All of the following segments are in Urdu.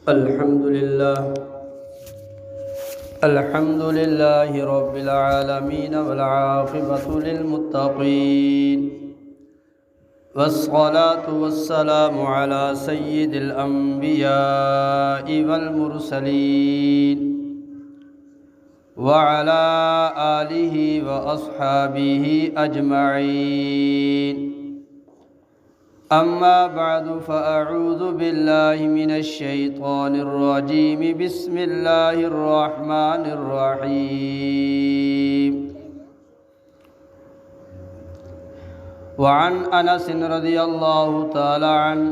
الحمد لله رب العالمين والعاقبة للمتقين والصلاة والسلام على سيد الأنبياء والمرسلين وعلى آله وأصحابه أجمعين. أما بعد فأعوذ بالله من الشيطان الرجيم. بسم الله الرحمن الرحيم. وعن أنس رضي الله تعالى عنه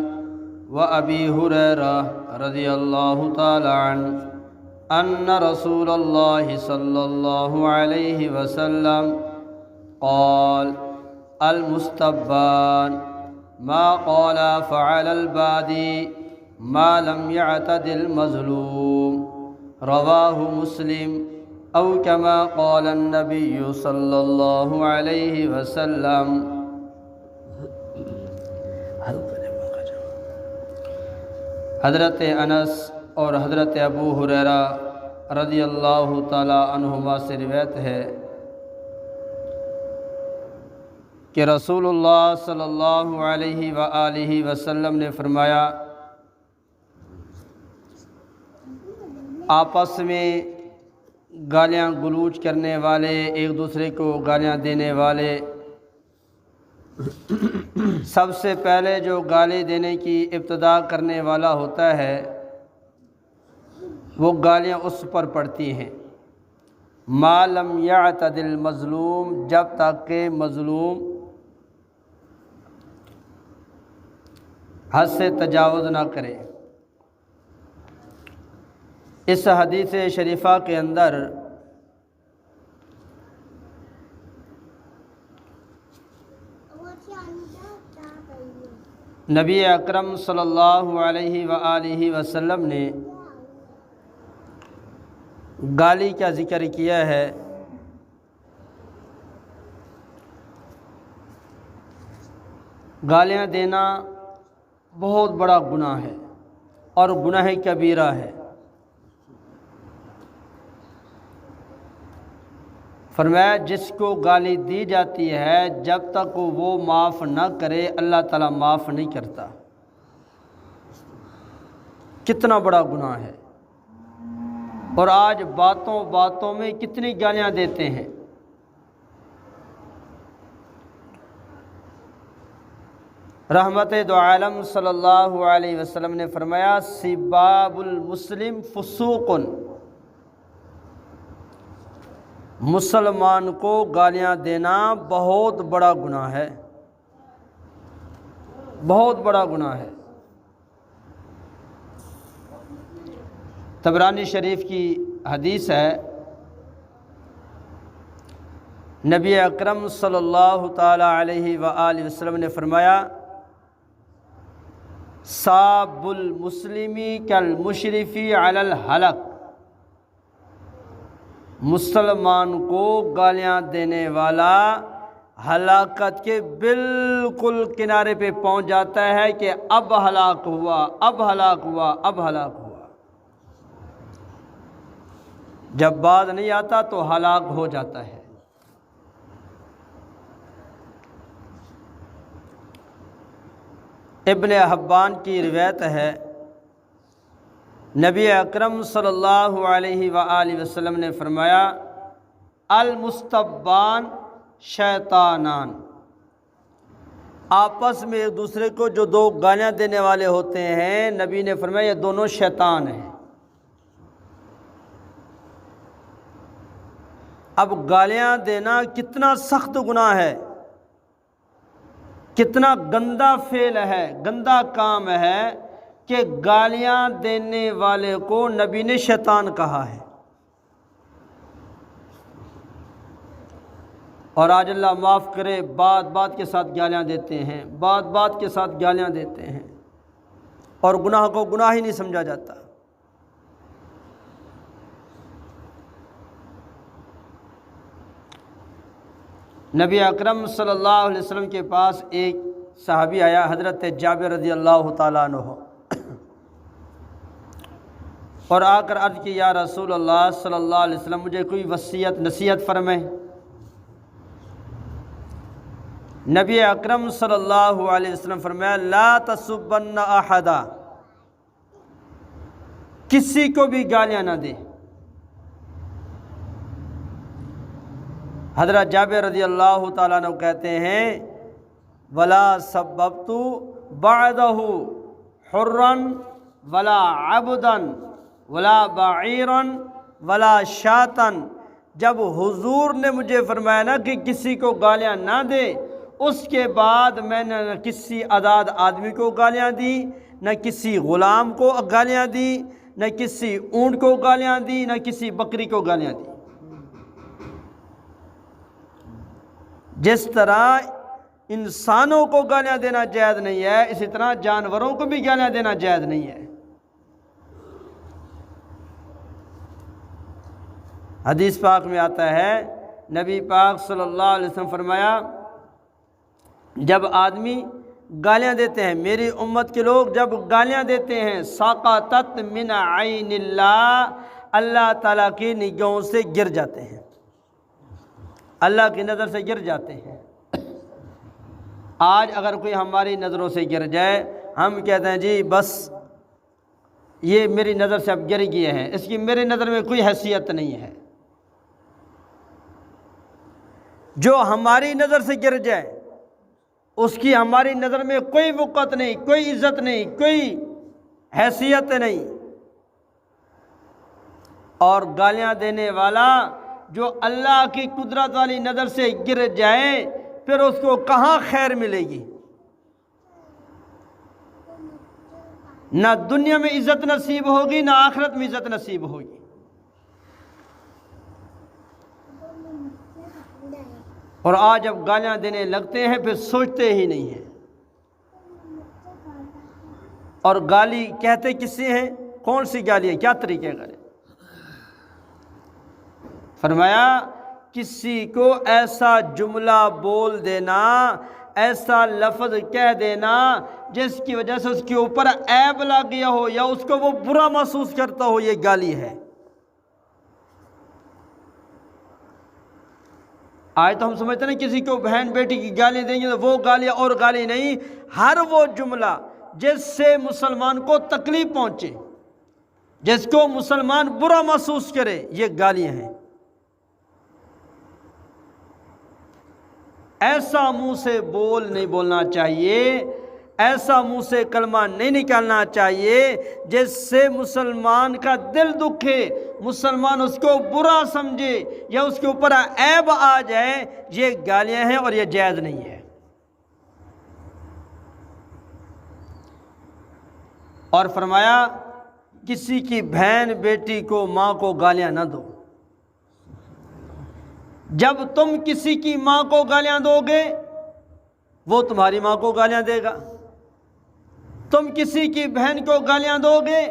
وأبي هريرة رضي الله تعالى عنه أن رسول الله صلى الله عليه وسلم قال: المستبان ما قال فعل البادي ما لم يعتد المظلوم. رواه مسلم. أو كما قال النبي صلى الله عليه وسلم. حضرت انس اور حضرت ابو ہریرہ رضی اللہ تعالی عنہما سے روایت ہے کہ رسول اللہ صلی اللہ علیہ وآلہ وسلم نے فرمایا: آپس میں گالیاں گلوچ کرنے والے، ایک دوسرے کو گالیاں دینے والے، سب سے پہلے جو گالی دینے کی ابتدا کرنے والا ہوتا ہے وہ گالیاں اس پر پڑتی ہیں ما لم یعتد المظلوم، جب تک کہ مظلوم حد سے تجاوز نہ کرے. اس حدیث شریفہ کے اندر نبی اکرم صلی اللہ علیہ وآلہ وسلم نے گالی کا ذکر کیا ہے. گالیاں دینا بہت بڑا گناہ ہے اور گناہ کبیرہ ہے. فرمایا جس کو گالی دی جاتی ہے جب تک وہ معاف نہ کرے اللہ تعالیٰ معاف نہیں کرتا. کتنا بڑا گناہ ہے. اور آج باتوں باتوں میں کتنی گالیاں دیتے ہیں. رحمت دو عالم صلی اللہ علیہ وسلم نے فرمایا: سباب المسلم فسوق. مسلمان کو گالیاں دینا بہت بڑا گناہ ہے، بہت بڑا گناہ ہے. طبرانی شریف کی حدیث ہے، نبی اکرم صلی اللہ تعالی علیہ وآلہ وسلم نے فرمایا: ساب المسلمی کالمشرفی علی الحلق. مسلمان کو گالیاں دینے والا ہلاکت کے بالکل کنارے پہ پہنچ جاتا ہے کہ اب ہلاک ہوا، اب ہلاک ہوا، اب ہلاک ہوا. جب باز نہیں آتا تو ہلاک ہو جاتا ہے. ابن حبان کی روایت ہے، نبی اکرم صلی اللہ علیہ وآلہ وسلم نے فرمایا: المستبان شیطانان. آپس میں ایک دوسرے کو جو دو گالیاں دینے والے ہوتے ہیں، نبی نے فرمایا یہ دونوں شیطان ہیں. اب گالیاں دینا کتنا سخت گناہ ہے، کتنا گندا فعل ہے، گندا کام ہے کہ گالیاں دینے والے کو نبی نے شیطان کہا ہے. اور آج اللہ معاف کرے بات بات کے ساتھ گالیاں دیتے ہیں، بات بات کے ساتھ گالیاں دیتے ہیں اور گناہ کو گناہ ہی نہیں سمجھا جاتا. نبی اکرم صلی اللہ علیہ وسلم کے پاس ایک صحابی آیا، حضرت جابر رضی اللہ تعالیٰ عنہ. اور آ کر عرض کی یا رسول اللہ صلی اللہ علیہ وسلم مجھے کوئی وصیت نصیحت فرمائیں۔ نبی اکرم صلی اللہ علیہ وسلم فرمایا لا تسبن احدا، کسی کو بھی گالیاں نہ دے۔ حضرت جابر رضی اللہ تعالیٰ عنہ کہتے ہیں ولا سببت بعدہ حرا ولا عبدا ولا بعیرا ولا شاتا، جب حضور نے مجھے فرمایا نا کہ کسی کو گالیاں نہ دے، اس کے بعد میں نے نہ کسی آزاد آدمی کو گالیاں دی، نہ کسی غلام کو گالیاں دی، نہ کسی اونٹ کو گالیاں دی، نہ کسی بکری کو گالیاں دی۔ جس طرح انسانوں کو گالیاں دینا جائز نہیں ہے، اسی طرح جانوروں کو بھی گالیاں دینا جائز نہیں ہے۔ حدیث پاک میں آتا ہے نبی پاک صلی اللہ علیہ وسلم فرمایا جب آدمی گالیاں دیتے ہیں، میری امت کے لوگ جب گالیاں دیتے ہیں ساقطت من عین اللہ، اللہ تعالیٰ کی نگاہوں سے گر جاتے ہیں، اللہ کی نظر سے گر جاتے ہیں۔ آج اگر کوئی ہماری نظروں سے گر جائے، ہم کہتے ہیں جی بس یہ میری نظر سے اب گر گئے ہیں، اس کی میری نظر میں کوئی حیثیت نہیں ہے۔ جو ہماری نظر سے گر جائے اس کی ہماری نظر میں کوئی وقت نہیں، کوئی عزت نہیں، کوئی حیثیت نہیں۔ اور گالیاں دینے والا جو اللہ کی قدرت والی نظر سے گر جائے، پھر اس کو کہاں خیر ملے گی؟ نہ دنیا میں عزت نصیب ہوگی، نہ آخرت میں عزت نصیب ہوگی۔ اور آج جب گالیاں دینے لگتے ہیں پھر سوچتے ہی نہیں ہیں۔ اور گالی کہتے کس سے ہیں؟ کون سی گالی ہے؟ کیا طریقے کا ہے؟ فرمایا کسی کو ایسا جملہ بول دینا، ایسا لفظ کہہ دینا جس کی وجہ سے اس کے اوپر عیب لگ گیا ہو یا اس کو وہ برا محسوس کرتا ہو، یہ گالی ہے۔ آج تو ہم سمجھتے ہیں کسی کو بہن بیٹی کی گالی دیں گے تو وہ گالی اور گالی نہیں، ہر وہ جملہ جس سے مسلمان کو تکلیف پہنچے، جس کو مسلمان برا محسوس کرے، یہ گالیاں ہیں۔ ایسا منہ سے بول نہیں بولنا چاہیے، ایسا منہ سے کلمہ نہیں نکالنا چاہیے جس سے مسلمان کا دل دکھے، مسلمان اس کو برا سمجھے یا اس کے اوپر عیب آ جائے۔ یہ گالیاں ہیں اور یہ جائز نہیں ہے۔ اور فرمایا کسی کی بہن بیٹی کو ماں کو گالیاں نہ دو۔ جب تم کسی کی ماں کو گالیاں دو گے وہ تمہاری ماں کو گالیاں دے گا، تم کسی کی بہن کو گالیاں دو گے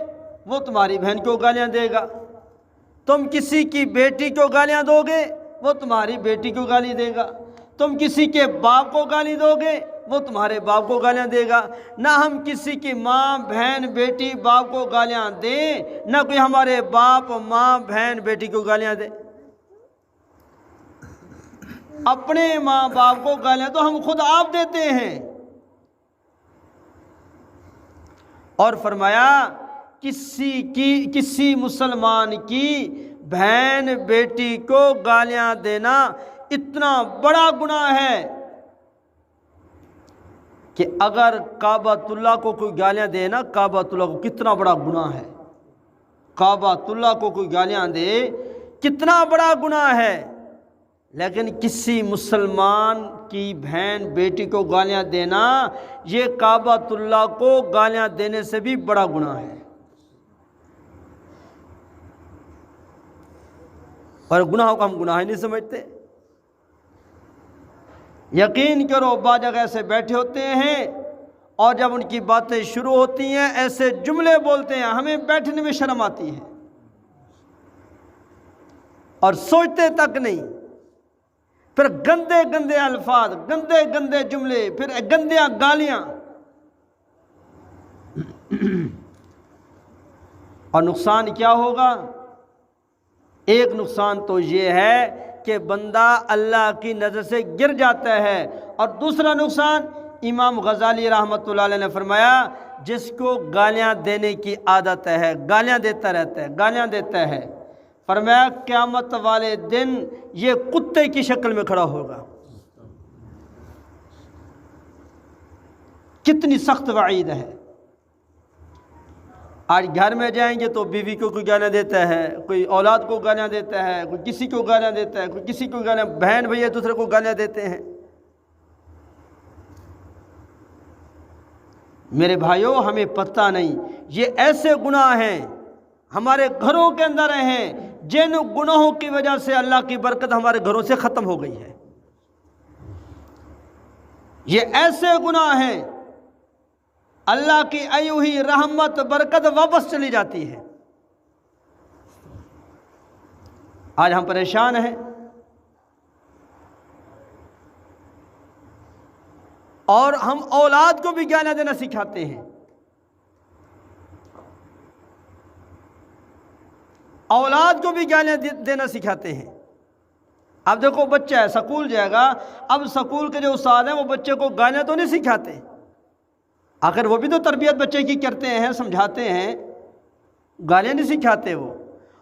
وہ تمہاری بہن کو گالیاں دے گا، تم کسی کی بیٹی کو گالیاں دو گے وہ تمہاری بیٹی کو گالی دے گا، تم کسی کے باپ کو گالی دو گے وہ تمہارے باپ کو گالیاں دے گا۔ نہ ہم کسی کی ماں بہن بیٹی باپ کو گالیاں دیں، نہ کوئی ہمارے باپ ماں بہن بیٹی کو گالیاں دے۔ اپنے ماں باپ کو گالیاں تو ہم خود آپ دیتے ہیں۔ اور فرمایا کسی مسلمان کی بہن بیٹی کو گالیاں دینا اتنا بڑا گناہ ہے کہ اگر کعبۃ اللہ کو کوئی گالیاں دے نا، کعبۃ اللہ کو کتنا بڑا گناہ ہے، کعبۃ اللہ کو کوئی گالیاں دے کتنا بڑا گناہ ہے، لیکن کسی مسلمان کی بہن بیٹی کو گالیاں دینا یہ کعبۃ اللہ کو گالیاں دینے سے بھی بڑا گناہ ہے۔ اور گناہوں کو ہم گناہ ہی نہیں سمجھتے۔ یقین کرو بعض جگہ ایسے بیٹھے ہوتے ہیں اور جب ان کی باتیں شروع ہوتی ہیں ایسے جملے بولتے ہیں ہمیں بیٹھنے میں شرم آتی ہے، اور سوچتے تک نہیں، پھر گندے گندے الفاظ، گندے گندے جملے، پھر گندیاں گالیاں۔ اور نقصان کیا ہوگا؟ ایک نقصان تو یہ ہے کہ بندہ اللہ کی نظر سے گر جاتا ہے، اور دوسرا نقصان امام غزالی رحمۃ اللہ علیہ نے فرمایا جس کو گالیاں دینے کی عادت ہے، گالیاں دیتا رہتا ہے، گالیاں دیتا ہے، فرمایا قیامت والے دن یہ کتے کی شکل میں کھڑا ہوگا۔ کتنی سخت وعید ہے۔ آج گھر میں جائیں گے تو بیوی کو کوئی گالیاں دیتا ہے، کوئی اولاد کو گالیاں دیتا ہے، کوئی کسی کو گالیاں دیتا ہے، کوئی کسی کو گالیاں، بہن بھائی ایک دوسرے کو گالیاں دیتے ہیں۔ میرے بھائیوں، ہمیں پتہ نہیں یہ ایسے گناہ ہیں ہمارے گھروں کے اندر ہیں جن گناہوں کی وجہ سے اللہ کی برکت ہمارے گھروں سے ختم ہو گئی ہے۔ یہ ایسے گناہ ہیں اللہ کی آئی ہوئی رحمت برکت واپس چلی جاتی ہے۔ آج ہم پریشان ہیں، اور ہم اولاد کو بھی گالیاں دینا سکھاتے ہیں۔ اولاد کو بھی گالیاں دینا سکھاتے ہیں۔ اب دیکھو بچہ ہے، سکول جائے گا، اب سکول کے جو استاد ہیں وہ بچے کو گالیاں تو نہیں سکھاتے، آخر وہ بھی تو تربیت بچے کی کرتے ہیں، سمجھاتے ہیں، گالیاں نہیں سکھاتے وہ۔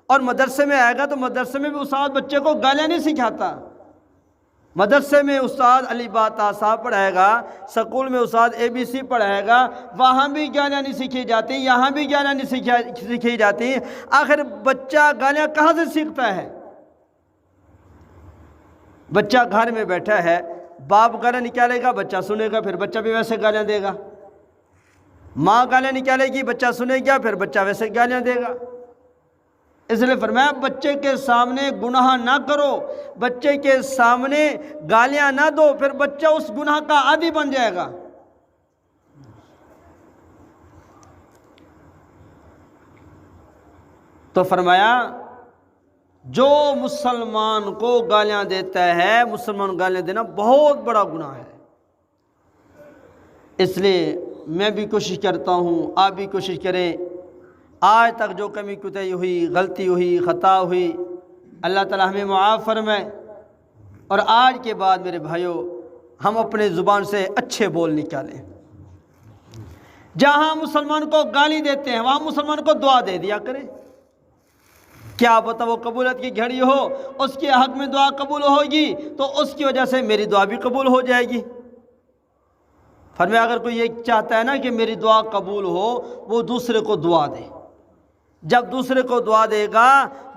اور مدرسے میں آئے گا تو مدرسے میں بھی استاد بچے کو گالیاں نہیں سکھاتا۔ مدرسے میں استاد علی با تا صاحب پڑھائے گا، سکول میں استاد ABC پڑھائے گا، وہاں بھی گالیاں نہیں سیکھی جاتی، یہاں بھی گالیاں نہیں سیکھی جاتی۔ آخر بچہ گالیاں کہاں سے سیکھتا ہے؟ بچہ گھر میں بیٹھا ہے، باپ گالیاں نکالے گا، بچہ سنے گا، پھر بچہ بھی ویسے گالیاں دے گا۔ ماں گالیاں نکالے گی، بچہ سنے گا، پھر بچہ ویسے گالیاں دے گا۔ اس لیے فرمایا بچے کے سامنے گناہ نہ کرو، بچے کے سامنے گالیاں نہ دو، پھر بچہ اس گناہ کا عادی بن جائے گا۔ تو فرمایا جو مسلمان کو گالیاں دیتا ہے، مسلمان گالیاں دینا بہت بڑا گناہ ہے۔ اس لیے میں بھی کوشش کرتا ہوں، آپ بھی کوشش کریں، آج تک جو کمی کوتاہی ہوئی، غلطی ہوئی، خطا ہوئی، اللہ تعالی ہمیں معاف فرمائے، اور آج کے بعد میرے بھائیوں ہم اپنے زبان سے اچھے بول نکالیں۔ جہاں مسلمان کو گالی دیتے ہیں وہاں مسلمان کو دعا دے دیا کریں۔ کیا پتہ وہ قبولیت کی گھڑی ہو، اس کے حق میں دعا قبول ہوگی تو اس کی وجہ سے میری دعا بھی قبول ہو جائے گی۔ فرمایا اگر کوئی یہ چاہتا ہے نا کہ میری دعا قبول ہو، وہ دوسرے کو دعا دے۔ جب دوسرے کو دعا دے گا،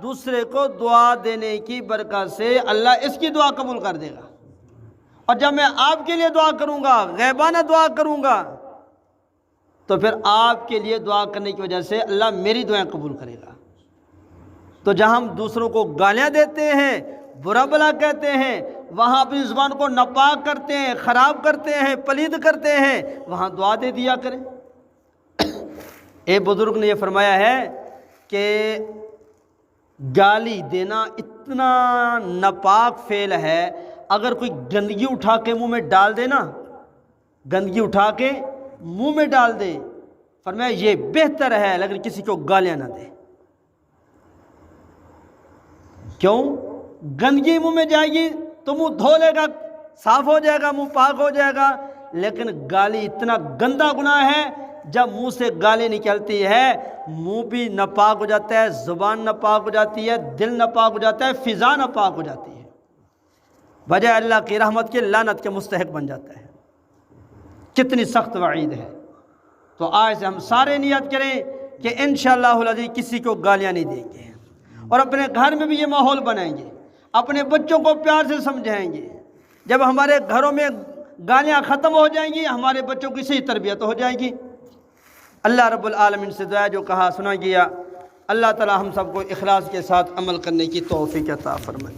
دوسرے کو دعا دینے کی برکت سے اللہ اس کی دعا قبول کر دے گا۔ اور جب میں آپ کے لیے دعا کروں گا، غیبانہ دعا کروں گا، تو پھر آپ کے لیے دعا کرنے کی وجہ سے اللہ میری دعائیں قبول کرے گا۔ تو جہاں ہم دوسروں کو گالیاں دیتے ہیں، برا بلا کہتے ہیں، وہاں اپنی زبان کو ناپاک کرتے ہیں، خراب کرتے ہیں، پلید کرتے ہیں، وہاں دعا دے دیا کریں۔ ایک بزرگ نے یہ فرمایا ہے کہ گالی دینا اتنا ناپاک فعل ہے، اگر کوئی گندگی اٹھا کے منہ میں ڈال دے نا، گندگی اٹھا کے منہ میں ڈال دے، فرمایا یہ بہتر ہے لیکن کسی کو گالیاں نہ دے۔ کیوں؟ گندگی منہ میں جائے گی تو منہ دھو لے گا، صاف ہو جائے گا، منہ پاک ہو جائے گا، لیکن گالی اتنا گندا گناہ ہے، جب منہ سے گالی نکلتی ہے منہ بھی ناپاک ہو جاتا ہے، زبان ناپاک ہو جاتی ہے، دل ناپاک ہو جاتا ہے، فضا ناپاک ہو جاتی ہے، بجائے اللہ کی رحمت کے لعنت کے مستحق بن جاتا ہے۔ کتنی سخت وعید ہے۔ تو آج سے ہم سارے نیت کریں کہ انشاءاللہ العزیز کسی کو گالیاں نہیں دیں گے، اور اپنے گھر میں بھی یہ ماحول بنائیں گے، اپنے بچوں کو پیار سے سمجھائیں گے۔ جب ہمارے گھروں میں گالیاں ختم ہو جائیں گی، ہمارے بچوں کی صحیح تربیت ہو جائے گی۔ اللہ رب العالمین سے دعا جو کہا سنا گیا، اللہ تعالی ہم سب کو اخلاص کے ساتھ عمل کرنے کی توفیق عطا فرمائے۔